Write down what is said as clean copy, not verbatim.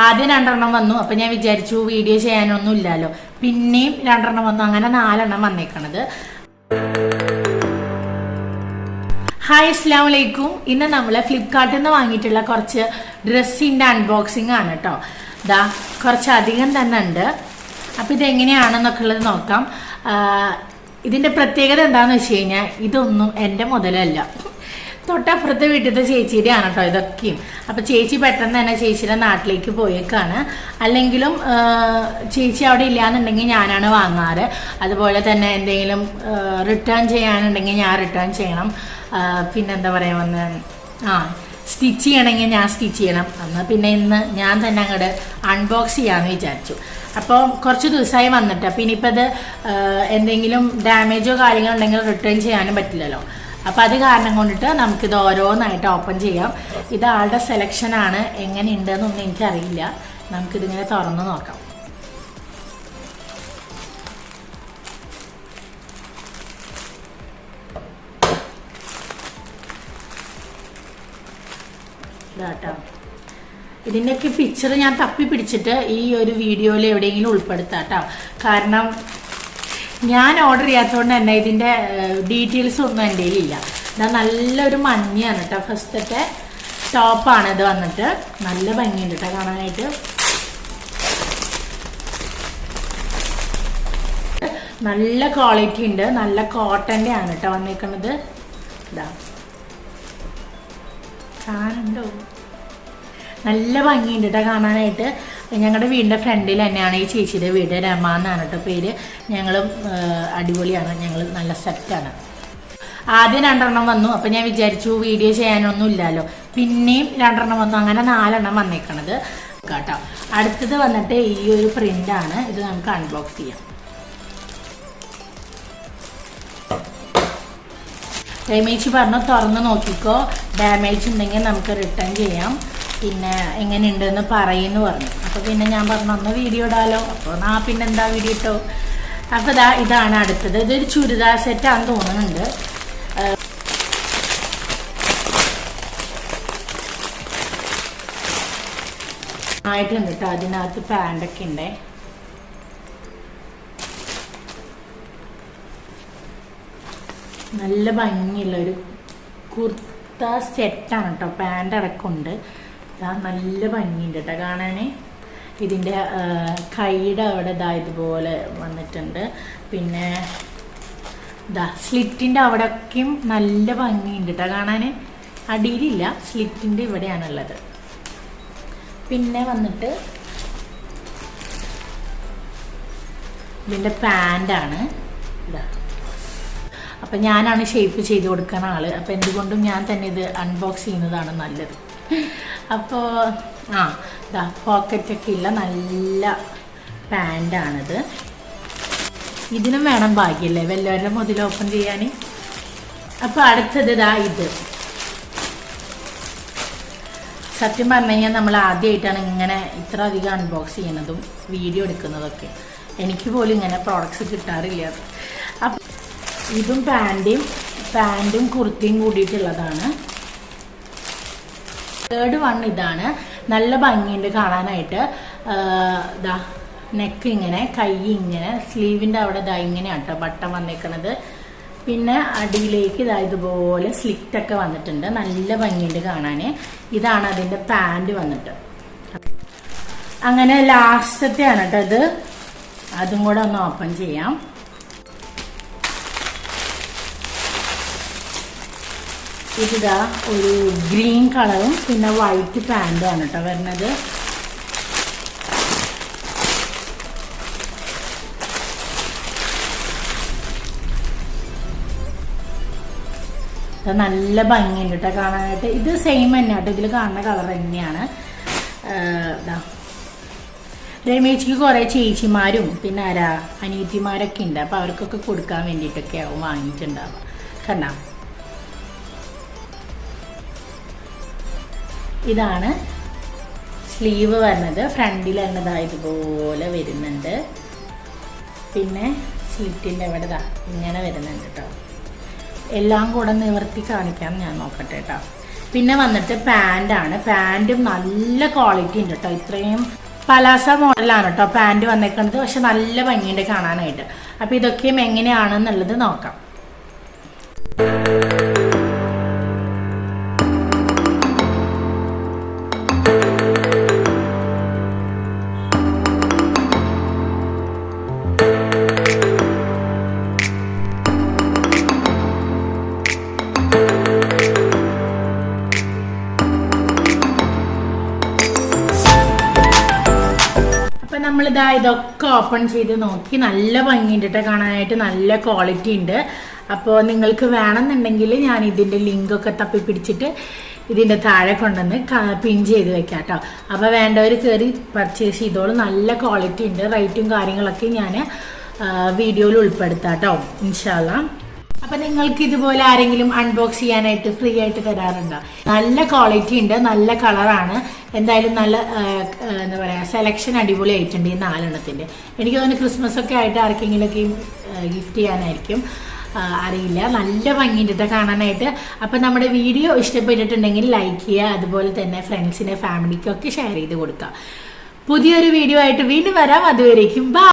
ആദ്യം 2 വന്നു. അപ്പൊ ഞാൻ വിചാരിച്ചു വീഡിയോ ചെയ്യാനൊന്നും ഇല്ലല്ലോ. പിന്നെയും 2 വന്നു. അങ്ങനെ 4 വന്നേക്കണത്. ഹായ്, അസ്സലാമു അലൈക്കും. ഇന്ന് നമ്മള് ഫ്ലിപ്കാർട്ടിൽ നിന്ന് വാങ്ങിയിട്ടുള്ള കുറച്ച് ഡ്രസ്സിന്റെ അൺബോക്സിംഗ് ആണ് കേട്ടോ. ഇതാ കുറച്ചധികം തന്നെ ഉണ്ട്. അപ്പൊ ഇതെങ്ങനെയാണെന്നൊക്കെ ഉള്ളത് നോക്കാം. ഇതിന്റെ പ്രത്യേകത എന്താന്ന് വെച്ച് കഴിഞ്ഞാൽ ഇതൊന്നും എൻ്റെ മുതലല്ല, തൊട്ടപ്പുറത്തെ വീട്ടിലത്തെ ചേച്ചിയുടെ ആണ് കേട്ടോ ഇതൊക്കെയും. അപ്പൊ ചേച്ചി പെട്ടെന്ന് തന്നെ ചേച്ചിയുടെ നാട്ടിലേക്ക് പോയേക്കാണ്. അല്ലെങ്കിലും ചേച്ചി അവിടെ ഇല്ലാന്നുണ്ടെങ്കിൽ ഞാനാണ് വാങ്ങാറ്. അതുപോലെ തന്നെ എന്തെങ്കിലും റിട്ടേൺ ചെയ്യാനുണ്ടെങ്കിൽ ഞാൻ റിട്ടേൺ ചെയ്യണം. പിന്നെന്താ പറയാ വന്ന് സ്റ്റിച്ച് ചെയ്യണമെങ്കിൽ ഞാൻ സ്റ്റിച്ച് ചെയ്യണം. എന്നാൽ പിന്നെ ഇന്ന് ഞാൻ തന്നെ അങ്ങോട്ട് അൺബോക്സ് ചെയ്യാമെന്ന് വിചാരിച്ചു. അപ്പോൾ കുറച്ച് ദിവസമായി വന്നിട്ട് അപ്പം ഇനിയിപ്പോൾ അത് എന്തെങ്കിലും ഡാമേജോ കാര്യങ്ങളോ ഉണ്ടെങ്കിൽ റിട്ടേൺ ചെയ്യാനും പറ്റില്ലല്ലോ. അപ്പം അത് കാരണം കൊണ്ടിട്ട് നമുക്കിത് ഓരോന്നായിട്ട് ഓപ്പൺ ചെയ്യാം. ഇത് ആളുടെ സെലക്ഷനാണ്, എങ്ങനെയുണ്ടെന്നൊന്നും എനിക്കറിയില്ല. നമുക്കിതിങ്ങനെ തുറന്ന് നോക്കാം. ഇതാട്ടോ, ഇതിൻ്റെയൊക്കെ പിക്ചർ ഞാൻ തപ്പി പിടിച്ചിട്ട് ഈ ഒരു വീഡിയോയിൽ എവിടെയെങ്കിലും ഉൾപ്പെടുത്താം കേട്ടോ. കാരണം ഞാൻ ഓർഡർ ചെയ്യാത്തതുകൊണ്ട് തന്നെ ഇതിൻ്റെ ഡീറ്റെയിൽസ് ഒന്നും എൻ്റെ കയ്യിലില്ല. ഇതാ നല്ലൊരു മഞ്ഞയാണ് കേട്ടോ. ഫസ്റ്റത്തെ ടോപ്പാണ് ഇത് വന്നിട്ട്. നല്ല ഭംഗിയുണ്ട് കേട്ടോ കാണാനായിട്ട്. നല്ല ക്വാളിറ്റി ഉണ്ട്. നല്ല കോട്ടൻ്റെ ആണ് കേട്ടോ വന്നേക്കുന്നത്. ഇതാ കാണുന്നുണ്ടോ? നല്ല ഭംഗിയുണ്ട് കേട്ടോ കാണാനായിട്ട്. ഞങ്ങളുടെ വീടിൻ്റെ ഫ്രണ്ടിൽ തന്നെയാണ് ഈ ചേച്ചിയുടെ വീട്. രമ എന്നാണ് കേട്ടോ പേര്. ഞങ്ങളും അടിപൊളിയാണ്, ഞങ്ങൾ നല്ല സെറ്റാണ്. ആദ്യം 2 വന്നു. അപ്പം ഞാൻ വിചാരിച്ചു വീഡിയോ ചെയ്യാനൊന്നും ഇല്ലല്ലോ. പിന്നെയും 2 വന്നു. അങ്ങനെ 4 വന്നേക്കണത് കേട്ടോ. അടുത്തത് വന്നിട്ട് ഈ ഒരു പ്രിൻ്റാണ്. ഇത് നമുക്ക് അൺബോക്സ് ചെയ്യാം. ഡാമേജ് പറഞ്ഞു തുറന്ന് നോക്കിക്കോ, ഡാമേജ് ഉണ്ടെങ്കിൽ നമുക്ക് റിട്ടേൺ ചെയ്യാം, പിന്നെ എങ്ങനെയുണ്ടെന്ന് പറയുന്നു പറഞ്ഞു. അപ്പോൾ പിന്നെ ഞാൻ പറഞ്ഞു ഒന്ന് വീഡിയോ ഇടാലോ. അപ്പോൾ പിന്നെന്താ വീഡിയോ ഇട്ടോ. അപ്പോൾ ഇതാണ് അടുത്തത്. ഇതൊരു ചുരിദാർ സെറ്റാണെന്ന് തോന്നുന്നുണ്ട്. ആയിട്ടുണ്ട് കേട്ടോ. അതിനകത്ത് പാൻ്റൊക്കെ ഉണ്ടേ. നല്ല ഭംഗിയുള്ള ഒരു കുർത്ത സെറ്റാണ് കേട്ടോ. പാൻ്റ് അടക്കമുണ്ട്. നല്ല ഭംഗിയുണ്ട് കേട്ടോ കാണാൻ. ഇതിൻ്റെ കൈയുടെ അവിടെ ഇതുപോലെ വന്നിട്ടുണ്ട്. പിന്നെ സ്ലിറ്റിൻ്റെ അവിടെയൊക്കെയും നല്ല ഭംഗിയുണ്ട് കേട്ടോ കാണാൻ. അടിയിലില്ല, സ്ലിറ്റിൻ്റെ ഇവിടെയാണുള്ളത്. പിന്നെ വന്നിട്ട് ഇതിൻ്റെ പാൻ്റാണ്. അപ്പം ഞാനാണ് ഷേപ്പ് ചെയ്ത് കൊടുക്കുന്ന ആള്. അപ്പം എന്തുകൊണ്ടും ഞാൻ തന്നെ ഇത് അൺബോക്സ് ചെയ്യുന്നതാണ് നല്ലത്. അപ്പോൾ പോക്കറ്റൊക്കെ ഉള്ള നല്ല പാൻ്റാണിത്. ഇതിനും വേണം ഭാഗ്യല്ലേ വല്ലവരുടെ മുതൽ ഓപ്പൺ ചെയ്യാൻ. അപ്പോൾ അടുത്തത് ഇത്. സത്യം പറഞ്ഞു കഴിഞ്ഞാൽ നമ്മൾ ആദ്യമായിട്ടാണ് ഇങ്ങനെ ഇത്ര അധികം അൺബോക്സ് ചെയ്യുന്നതും വീഡിയോ എടുക്കുന്നതൊക്കെ. എനിക്ക് പോലും ഇങ്ങനെ പ്രോഡക്ട്സ് കിട്ടാറില്ല. അപ്പം ഇതും പാൻറ്റും കുർത്തിയും കൂടിയിട്ടുള്ളതാണ്. തേർഡ് വൺ ഇതാണ്. നല്ല ഭംഗിയുണ്ട് കാണാനായിട്ട്. നെക്ക് ഇങ്ങനെ, കൈ ഇങ്ങനെ, സ്ലീവിൻ്റെ അവിടെ ഇങ്ങനെയാണ് കേട്ടോ ബട്ടൺ വന്നേക്കണത്. പിന്നെ അടിയിലേക്ക് ഇതുപോലെ സ്ലിറ്റൊക്കെ വന്നിട്ടുണ്ട്. നല്ല ഭംഗിയുണ്ട് കാണാൻ. ഇതാണ് അതിൻ്റെ പാൻറ് വന്നിട്ട്. അങ്ങനെ ലാസ്റ്റത്തെയാണ് കേട്ടോ ഇത്. അതും കൂടെ ഒന്ന് ഓപ്പൺ ചെയ്യാം. ഇതാ ഒരു ഗ്രീൻ കളറും പിന്നെ വൈറ്റ് പാൻറ്റുമാണ് കേട്ടോ വരുന്നത്. നല്ല ഭംഗിയുണ്ട് കേട്ടോ കാണാനായിട്ട്. ഇത് സെയിം തന്നെ കേട്ടോ, ഇതിൽ കാണുന്ന കളർ തന്നെയാണ്. രമേശിക്ക് കുറേ ചേച്ചിമാരും പിന്നെ അനിയത്തിമാരൊക്കെ ഉണ്ട്. അപ്പോൾ അവർക്കൊക്കെ കൊടുക്കാൻ വേണ്ടിയിട്ടൊക്കെ ആവും വാങ്ങിയിട്ടുണ്ടാവുക. കണ്ടാ, ഇതാണ് സ്ലീവ് വരുന്നത്. ഫ്രണ്ടിൽ തന്നെ ഇതുപോലെ വരുന്നുണ്ട്. പിന്നെ സ്ലിറ്റിൻ്റെ അവിടെ ഇങ്ങനെ വരുന്നുണ്ട് കേട്ടോ. എല്ലാം കൂടെ നിവർത്തി കാണിക്കാൻ ഞാൻ നോക്കട്ടെ കേട്ടോ. പിന്നെ വന്നിട്ട് പാൻറ്റാണ്. പാൻറ്റും നല്ല ക്വാളിറ്റി ഉണ്ട് കേട്ടോ. ഇത്രയും പലാസ മോഡലാണ് കേട്ടോ പാൻറ്റ് വന്നേക്കുന്നത്. പക്ഷെ നല്ല ഭംഗിയുണ്ട് കാണാനായിട്ട്. അപ്പോൾ ഇതൊക്കെയും എങ്ങനെയാണെന്നുള്ളത് നോക്കാം. നമ്മളിതാ ഇതൊക്കെ ഓപ്പൺ ചെയ്ത് നോക്കി. നല്ല ഭംഗിയുണ്ട് കാണാനായിട്ട്, നല്ല ക്വാളിറ്റി ഉണ്ട്. അപ്പോൾ നിങ്ങൾക്ക് വേണമെന്നുണ്ടെങ്കിൽ ഞാൻ ഇതിൻ്റെ ലിങ്കൊക്കെ തപ്പി പിടിച്ചിട്ട് ഇതിൻ്റെ താഴെ കൊണ്ടുവന്ന് പിൻ ചെയ്ത് വെക്കാം കേട്ടോ. അപ്പോൾ വേണ്ടവർ കയറി പർച്ചേസ് ചെയ്തോളൂ. നല്ല ക്വാളിറ്റി ഉണ്ട്. റേറ്റും കാര്യങ്ങളൊക്കെ ഞാൻ വീഡിയോയിൽ ഉൾപ്പെടുത്താം കേട്ടോ ഇൻഷാ അല്ലാ. അപ്പം നിങ്ങൾക്ക് ഇതുപോലെ ആരെങ്കിലും അൺബോക്സ് ചെയ്യാനായിട്ട് ഫ്രീ ആയിട്ട് തരാറുണ്ടോ? നല്ല ക്വാളിറ്റി ഉണ്ട്, നല്ല കളറാണ്. എന്തായാലും നല്ല എന്താ പറയുക, സെലക്ഷൻ അടിപൊളിയായിട്ടുണ്ട് ഈ 4 എനിക്ക് തോന്നുന്നു ക്രിസ്മസ് ഒക്കെ ആയിട്ട് ആർക്കെങ്കിലുമൊക്കെ ഗിഫ്റ്റ് ചെയ്യാനായിരിക്കും, അറിയില്ല. നല്ല ഭംഗിയുണ്ട് കാണാനായിട്ട്. അപ്പം നമ്മുടെ വീഡിയോ ഇഷ്ടപ്പെട്ടിട്ടുണ്ടെങ്കിൽ ലൈക്ക് ചെയ്യുക. അതുപോലെ തന്നെ ഫ്രണ്ട്സിനെ ഫാമിലിക്കൊക്കെ ഷെയർ ചെയ്ത് കൊടുക്കുക. പുതിയൊരു വീഡിയോ ആയിട്ട് വീണ്ടും വരാം. അതുവരേക്കും ബൈ.